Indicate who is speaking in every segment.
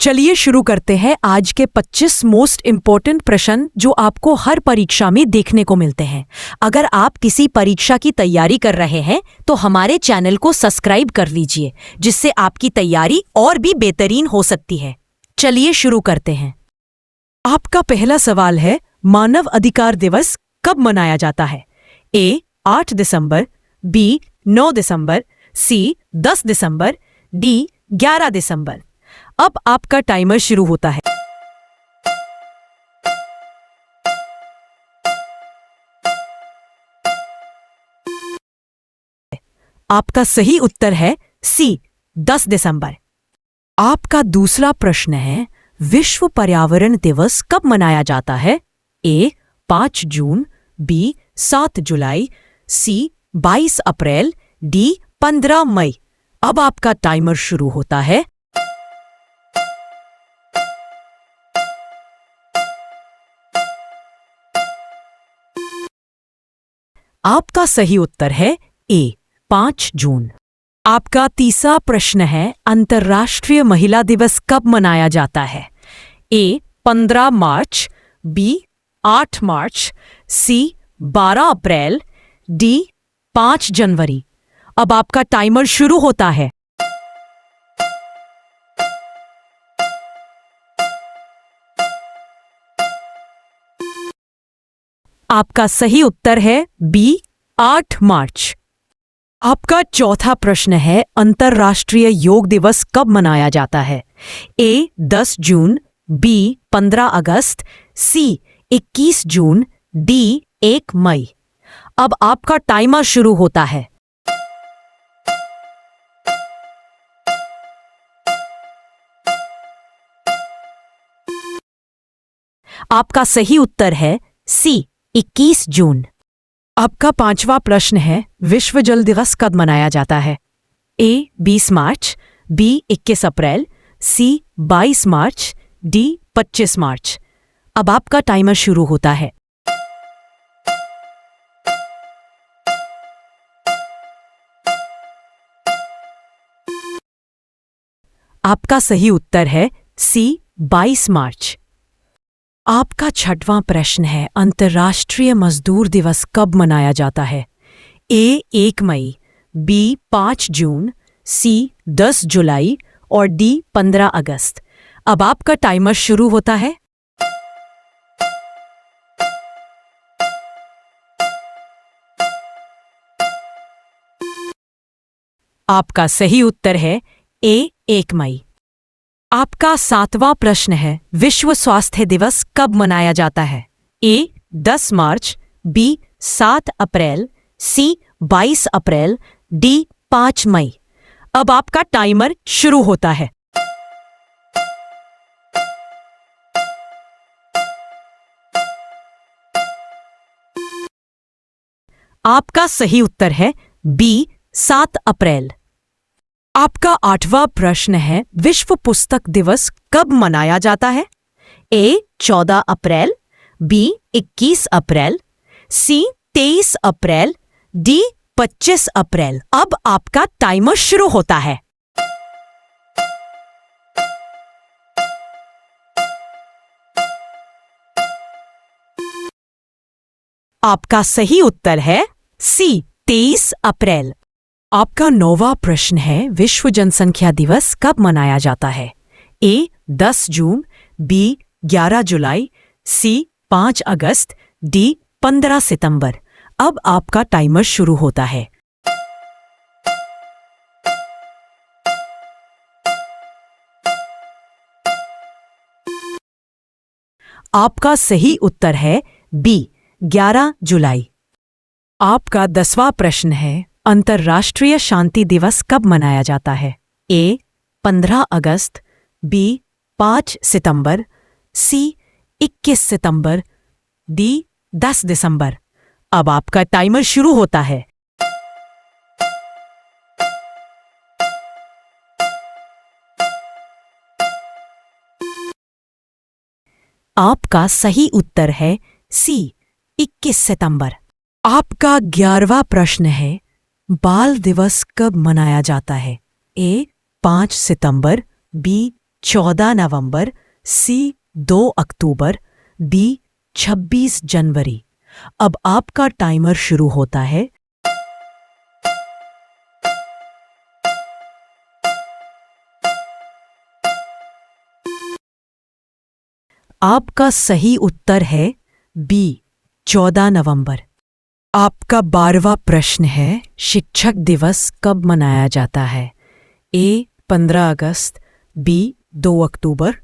Speaker 1: चलिए शुरू करते हैं आज के 25 मोस्ट इंपॉर्टेंट प्रश्न जो आपको हर परीक्षा में देखने को मिलते हैं। अगर आप किसी परीक्षा की तैयारी कर रहे हैं तो हमारे चैनल को सब्सक्राइब कर लीजिए, जिससे आपकी तैयारी और भी बेहतरीन हो सकती है। चलिए शुरू करते हैं। आपका पहला सवाल है, मानव अधिकार दिवस कब मनाया जाता है? ए 8 दिसंबर, बी 9 दिसंबर, सी 10 दिसंबर, डी 11 दिसंबर। अब आपका टाइमर शुरू होता है। आपका सही उत्तर है सी 10 दिसंबर। आपका दूसरा प्रश्न है, विश्व पर्यावरण दिवस कब मनाया जाता है? ए 5 जून, बी 7 जुलाई, सी 22 अप्रैल, डी 15 मई। अब आपका टाइमर शुरू होता है। आपका सही उत्तर है ए 5 जून। आपका तीसरा प्रश्न है, अंतर्राष्ट्रीय महिला दिवस कब मनाया जाता है? ए 15 मार्च, बी 8 मार्च, सी 12 अप्रैल, डी 5 जनवरी। अब आपका टाइमर शुरू होता है। आपका सही उत्तर है बी 8 मार्च। आपका चौथा प्रश्न है, अंतर्राष्ट्रीय योग दिवस कब मनाया जाता है? ए 10 जून, बी 15 अगस्त, सी 21 जून, डी 1 मई। अब आपका टाइमर शुरू होता है। आपका सही उत्तर है सी 21 जून। आपका पांचवा प्रश्न है, विश्व जल दिवस कब मनाया जाता है? ए 20 मार्च, बी 21 अप्रैल, सी 22 मार्च, डी 25 मार्च। अब आपका टाइमर शुरू होता है। आपका सही उत्तर है सी 22 मार्च। आपका छठवां प्रश्न है, अंतर्राष्ट्रीय मजदूर दिवस कब मनाया जाता है? ए 1 मई, बी 5 जून, सी 10 जुलाई और डी 15 अगस्त। अब आपका टाइमर शुरू होता है। आपका सही उत्तर है ए 1 मई। आपका सातवां प्रश्न है, विश्व स्वास्थ्य दिवस कब मनाया जाता है? ए 10 मार्च, बी 7 अप्रैल, सी 22 अप्रैल, डी 5 मई। अब आपका टाइमर शुरू होता है। आपका सही उत्तर है बी 7 अप्रैल। आपका आठवां प्रश्न है, विश्व पुस्तक दिवस कब मनाया जाता है? ए 14 अप्रैल, बी 21 अप्रैल, सी 23 अप्रैल, डी 25 अप्रैल। अब आपका टाइमर शुरू होता है। आपका सही उत्तर है सी 23 अप्रैल। आपका 9वां प्रश्न है, विश्व जनसंख्या दिवस कब मनाया जाता है? ए 10 जून, बी 11 जुलाई, सी 5 अगस्त, डी 15 सितंबर। अब आपका टाइमर शुरू होता है। आपका सही उत्तर है बी 11 जुलाई। आपका 10वां प्रश्न है, अंतर्राष्ट्रीय शांति दिवस कब मनाया जाता है? ए 15 अगस्त, बी 5 सितंबर, सी 21 सितंबर, डी 10 दिसंबर। अब आपका टाइमर शुरू होता है। आपका सही उत्तर है सी 21 सितंबर। आपका 11वां प्रश्न है, बाल दिवस कब मनाया जाता है? ए 5 सितंबर, बी 14 नवंबर, सी 2 अक्टूबर, डी 26 जनवरी। अब आपका टाइमर शुरू होता है। आपका सही उत्तर है बी 14 नवंबर। आपका 12वां प्रश्न है, शिक्षक दिवस कब मनाया जाता है? ए 15 अगस्त, बी 2 अक्टूबर,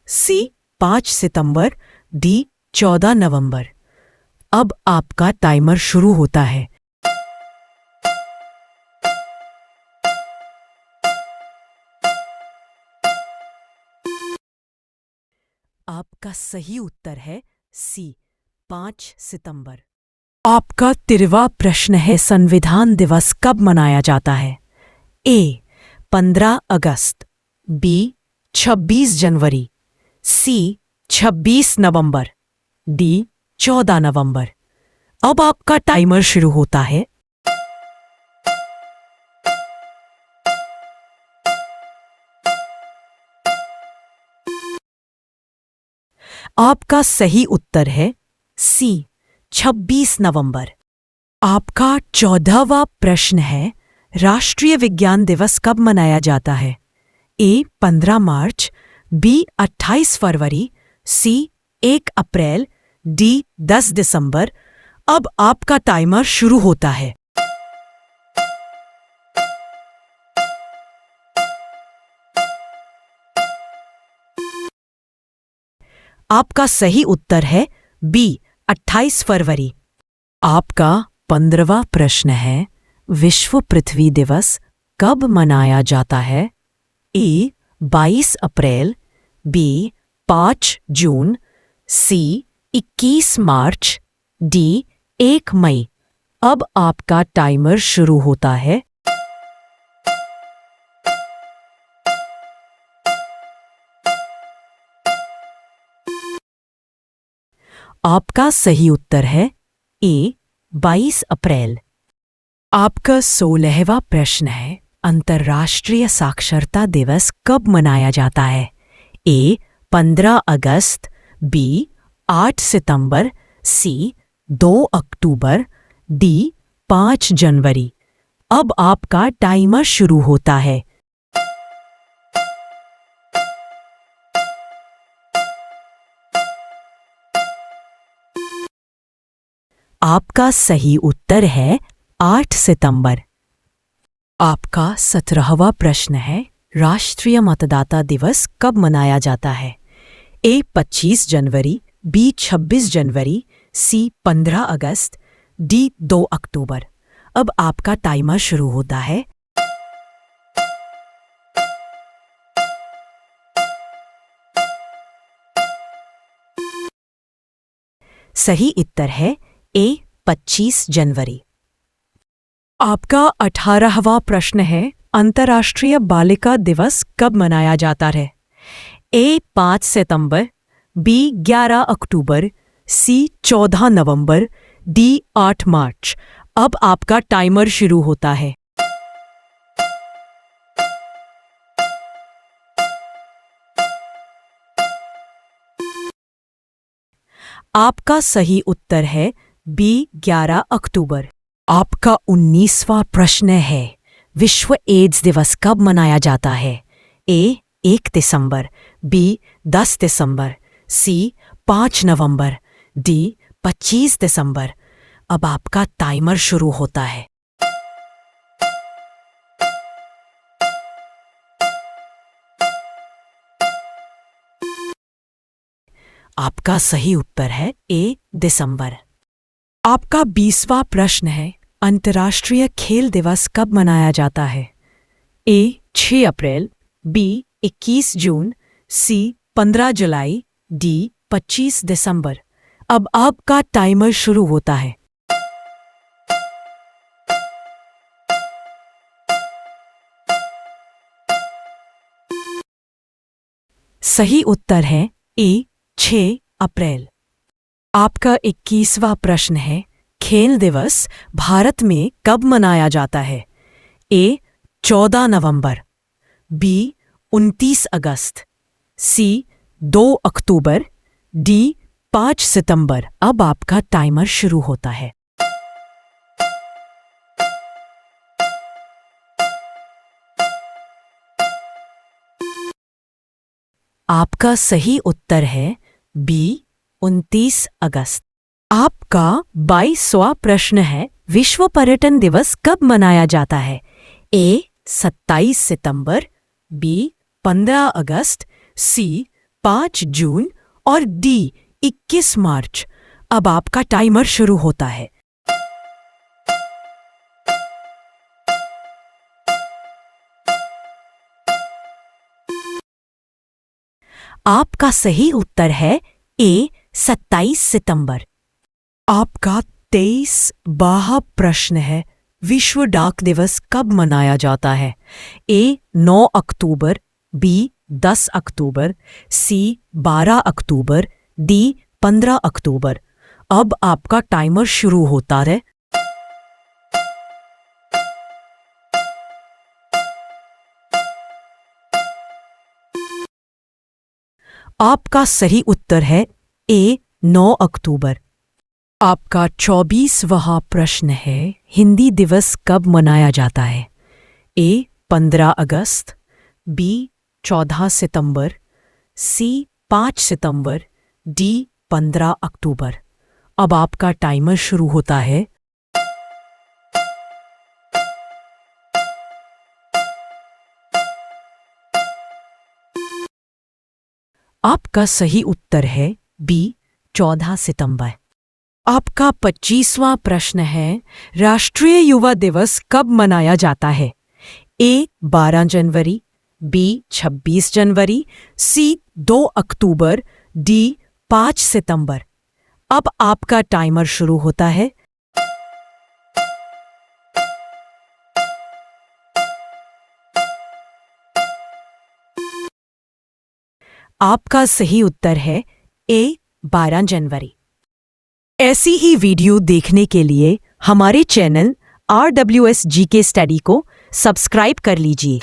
Speaker 1: सी 5 सितंबर, डी 14 नवंबर। अब आपका टाइमर शुरू होता है। आपका सही उत्तर है सी 5 सितंबर। आपका 13वां प्रश्न है, संविधान दिवस कब मनाया जाता है? ए 15 अगस्त, बी 26 जनवरी, सी 26 नवंबर, डी 14 नवंबर। अब आपका टाइमर शुरू होता है। आपका सही उत्तर है सी 26 नवंबर। आपका 14वां प्रश्न है, राष्ट्रीय विज्ञान दिवस कब मनाया जाता है? ए 15 मार्च, बी 28 फरवरी, सी 1 अप्रैल, डी 10 दिसंबर। अब आपका टाइमर शुरू होता है। आपका सही उत्तर है बी 28 फरवरी। आपका 15वां प्रश्न है, विश्व पृथ्वी दिवस कब मनाया जाता है? ए 22 अप्रैल, बी 5 जून, सी 21 मार्च, डी 1 मई। अब आपका टाइमर शुरू होता है। आपका सही उत्तर है ए 22 अप्रैल। आपका 16वां प्रश्न है, अंतर्राष्ट्रीय साक्षरता दिवस कब मनाया जाता है? ए 15 अगस्त, बी 8 सितंबर, सी 2 अक्टूबर, डी 5 जनवरी। अब आपका टाइमर शुरू होता है। आपका सही उत्तर है 8 सितंबर। आपका 17वां प्रश्न है, राष्ट्रीय मतदाता दिवस कब मनाया जाता है? ए 25 जनवरी, बी 26 जनवरी, सी 15 अगस्त, डी 2 अक्टूबर। अब आपका टाइमर शुरू होता है। सही उत्तर है ए 25 जनवरी। आपका 18वां प्रश्न है, अंतर्राष्ट्रीय बालिका दिवस कब मनाया जाता है? ए 5 सितंबर, बी 11 अक्टूबर, सी 14 नवंबर, डी 8 मार्च। अब आपका टाइमर शुरू होता है। आपका सही उत्तर है बी 11 अक्टूबर। आपका 19वां प्रश्न है, विश्व एड्स दिवस कब मनाया जाता है? ए 1 दिसंबर, बी 10 दिसंबर, सी 5 नवंबर, डी 25 दिसंबर। अब आपका टाइमर शुरू होता है। आपका सही उत्तर है ए दिसंबर। आपका 20वां प्रश्न है, अंतर्राष्ट्रीय खेल दिवस कब मनाया जाता है? ए 6 अप्रैल, बी 21 जून, सी 15 जुलाई, डी 25 दिसंबर। अब आपका टाइमर शुरू होता है। सही उत्तर है ए 6 अप्रैल। आपका 21वां प्रश्न है, खेल दिवस भारत में कब मनाया जाता है? ए 14 नवंबर, बी 29 अगस्त, सी 2 अक्टूबर, डी 5 सितंबर। अब आपका टाइमर शुरू होता है। आपका सही उत्तर है बी 29 अगस्त। आपका 22वां प्रश्न है, विश्व पर्यटन दिवस कब मनाया जाता है? ए 27 सितंबर, बी 15 अगस्त, सी 5 जून और डी 21 मार्च। अब आपका टाइमर शुरू होता है। आपका सही उत्तर है ए 27 सितंबर। आपका 23वां प्रश्न है, विश्व डाक दिवस कब मनाया जाता है? ए 9 अक्टूबर, बी 10 अक्टूबर, सी 12 अक्टूबर, डी 15 अक्टूबर। अब आपका टाइमर शुरू होता है। आपका सही उत्तर है ए 9 अक्टूबर। आपका 24वां प्रश्न है, हिंदी दिवस कब मनाया जाता है? ए 15 अगस्त, बी 14 सितंबर, सी 5 सितंबर, डी 15 अक्टूबर। अब आपका टाइमर शुरू होता है। आपका सही उत्तर है बी 14 सितंबर। आपका 25वां प्रश्न है, राष्ट्रीय युवा दिवस कब मनाया जाता है? ए 12 जनवरी, बी 26 जनवरी, सी 2 अक्टूबर, डी 5 सितंबर। अब आपका टाइमर शुरू होता है। आपका सही उत्तर है ए 12 जनवरी। ऐसी ही वीडियो देखने के लिए हमारे चैनल RWS GK स्टडी को सब्सक्राइब कर लीजिए।